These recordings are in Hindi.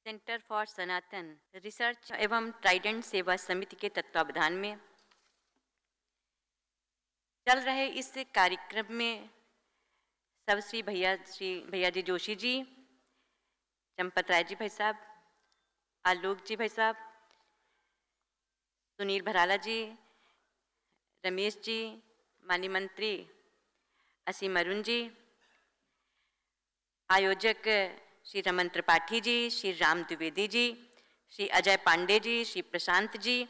सेंटर फॉर सनातन रिसर्च एवं ट्राइडेंट सेवा समिति के तत्वावधान में चल रहे इस कार्यक्रम में सब श्री भैया जी जोशी जी, चंपत राय जी भाई साहब, आलोक जी भाई साहब, सुनील भराला जी, रमेश जी, माननीय मंत्री असीम अरुण जी, आयोजक श्री रमन त्रिपाठी जी, श्री राम द्विवेदी जी, श्री अजय पांडे जी, श्री प्रशांत जी,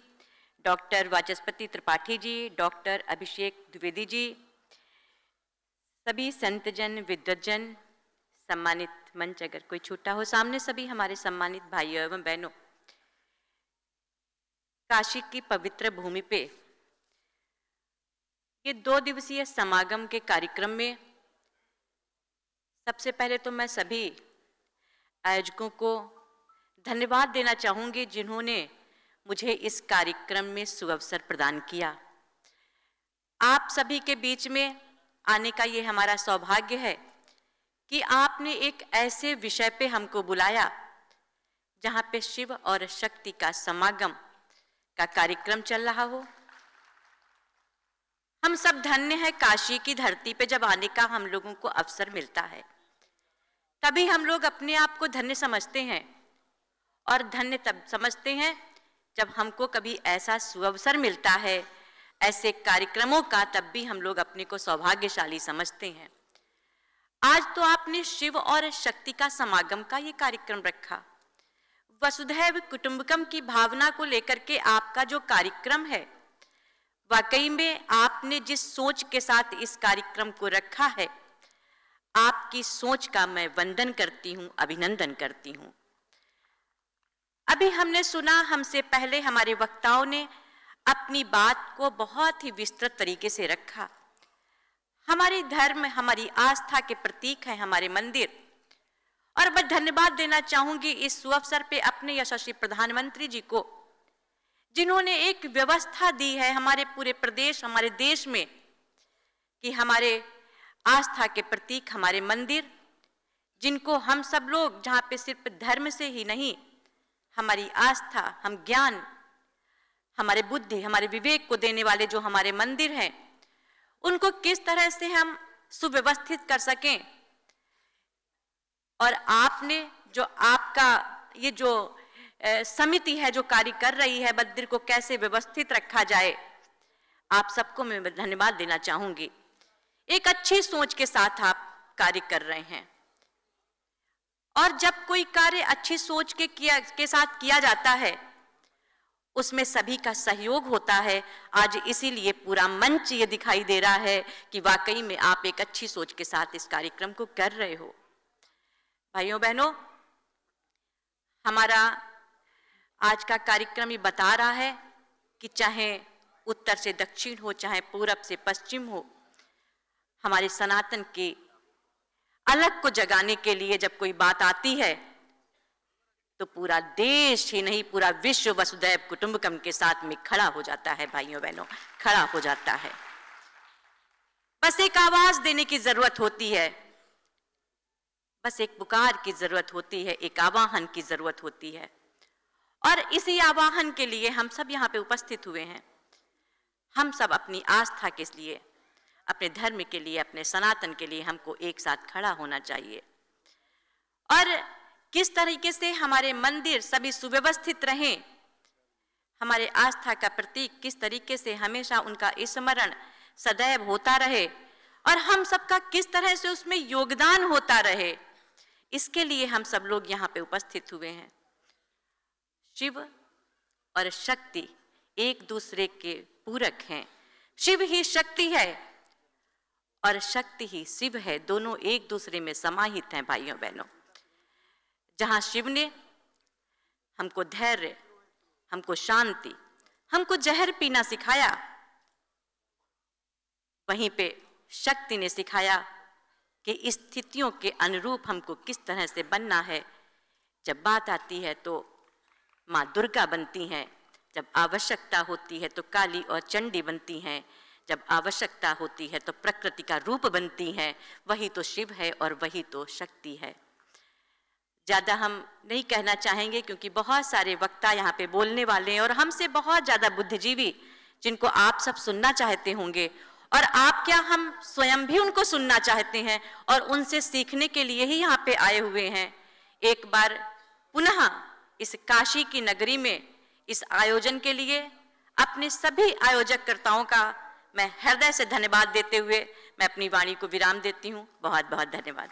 डॉक्टर वाचस्पति त्रिपाठी जी, डॉक्टर अभिषेक द्विवेदी जी, सभी संतजन विद्वतजन, सम्मानित मंच अगर कोई छूटा हो सामने, सभी हमारे सम्मानित भाइयों एवं बहनों, काशी की पवित्र भूमि पे ये 2 दिवसीय समागम के कार्यक्रम में सबसे पहले तो मैं सभी आयोजकों को धन्यवाद देना चाहूंगी जिन्होंने मुझे इस कार्यक्रम में सुअवसर प्रदान किया। आप सभी के बीच में आने का ये हमारा सौभाग्य है कि आपने एक ऐसे विषय पे हमको बुलाया जहां पे शिव और शक्ति का समागम का कार्यक्रम चल रहा हो। हम सब धन्य हैं, काशी की धरती पे जब आने का हम लोगों को अवसर मिलता है तभी हम लोग अपने आप को धन्य समझते हैं, और धन्य तब समझते हैं जब हमको कभी ऐसा सुअवसर मिलता है ऐसे कार्यक्रमों का, तब भी हम लोग अपने को सौभाग्यशाली समझते हैं। आज तो आपने शिव और शक्ति का समागम का ये कार्यक्रम रखा। वसुधैव कुटुंबकम की भावना को लेकर के आपका जो कार्यक्रम है, वाकई में आपने जिस सोच के साथ इस कार्यक्रम को रखा है, आपकी सोच का मैं वंदन करती हूं, अभिनंदन करती हूं। अभी हमने सुना, हमसे पहले हमारे वक्ताओं ने अपनी बात को बहुत ही विस्तृत तरीके से रखा। हमारे धर्म, हमारी आस्था के प्रतीक है हमारे मंदिर, और मैं धन्यवाद देना चाहूंगी इस सुअवसर पे अपने यशस्वी प्रधानमंत्री जी को, जिन्होंने एक व्यवस्था दी है हमारे पूरे प्रदेश, हमारे देश में, कि हमारे आस्था के प्रतीक हमारे मंदिर, जिनको हम सब लोग, जहाँ पे सिर्फ धर्म से ही नहीं, हमारी आस्था, हम ज्ञान, हमारे बुद्धि, हमारे विवेक को देने वाले जो हमारे मंदिर हैं, उनको किस तरह से हम सुव्यवस्थित कर सकें। और आपने जो आपका ये जो समिति है जो कार्य कर रही है, मंदिर को कैसे व्यवस्थित रखा जाए, आप सबको मैं धन्यवाद देना चाहूंगी। एक अच्छी सोच के साथ आप कार्य कर रहे हैं, और जब कोई कार्य अच्छी सोच के साथ किया जाता है उसमें सभी का सहयोग होता है। आज इसीलिए पूरा मंच ये दिखाई दे रहा है कि वाकई में आप एक अच्छी सोच के साथ इस कार्यक्रम को कर रहे हो। भाइयों बहनों, हमारा आज का कार्यक्रम ये बता रहा है कि चाहे उत्तर से दक्षिण हो, चाहे पूरब से पश्चिम हो, हमारे सनातन के अलग को जगाने के लिए जब कोई बात आती है तो पूरा देश ही नहीं, पूरा विश्व वसुधैव कुटुंबकम के साथ में खड़ा हो जाता है। भाइयों बहनों, खड़ा हो जाता है। बस एक आवाज देने की जरूरत होती है, बस एक पुकार की जरूरत होती है, एक आवाहन की जरूरत होती है, और इसी आवाहन के लिए हम सब यहाँ पे उपस्थित हुए हैं। हम सब अपनी आस्था के लिए, अपने धर्म के लिए, अपने सनातन के लिए हमको एक साथ खड़ा होना चाहिए। और किस तरीके से हमारे मंदिर सभी सुव्यवस्थित रहें, हमारे आस्था का प्रतीक किस तरीके से हमेशा उनका स्मरण सदैव होता रहे, और हम सबका किस तरह से उसमें योगदान होता रहे, इसके लिए हम सब लोग यहाँ पे उपस्थित हुए हैं। शिव और शक्ति एक दूसरे के पूरक हैं। शिव ही शक्ति है और शक्ति ही शिव है, दोनों एक दूसरे में समाहित हैं। भाइयों बहनों, जहां शिव ने हमको धैर्य, हमको शांति, हमको जहर पीना सिखाया, वहीं पे शक्ति ने सिखाया कि स्थितियों के अनुरूप हमको किस तरह से बनना है। जब बात आती है तो माँ दुर्गा बनती हैं, जब आवश्यकता होती है तो काली और चंडी बनती हैं, जब आवश्यकता होती है तो प्रकृति का रूप बनती हैं। वही तो शिव है और वही तो शक्ति है। ज़्यादा हम नहीं कहना चाहेंगे क्योंकि बहुत सारे वक्ता यहाँ पे बोलने वाले हैं और हमसे बहुत ज़्यादा बुद्धिजीवी जिनको आप सब सुनना चाहते होंगे, और आप क्या, हम स्वयं भी उनको सुनना चाहते हैं और उनसे सीखने के लिए ही यहाँ पे आए हुए हैं। एक बार पुनः इस काशी की नगरी में इस आयोजन के लिए अपने सभी आयोजककर्ताओं का मैं हृदय से धन्यवाद देते हुए मैं अपनी वाणी को विराम देती हूँ। बहुत बहुत धन्यवाद।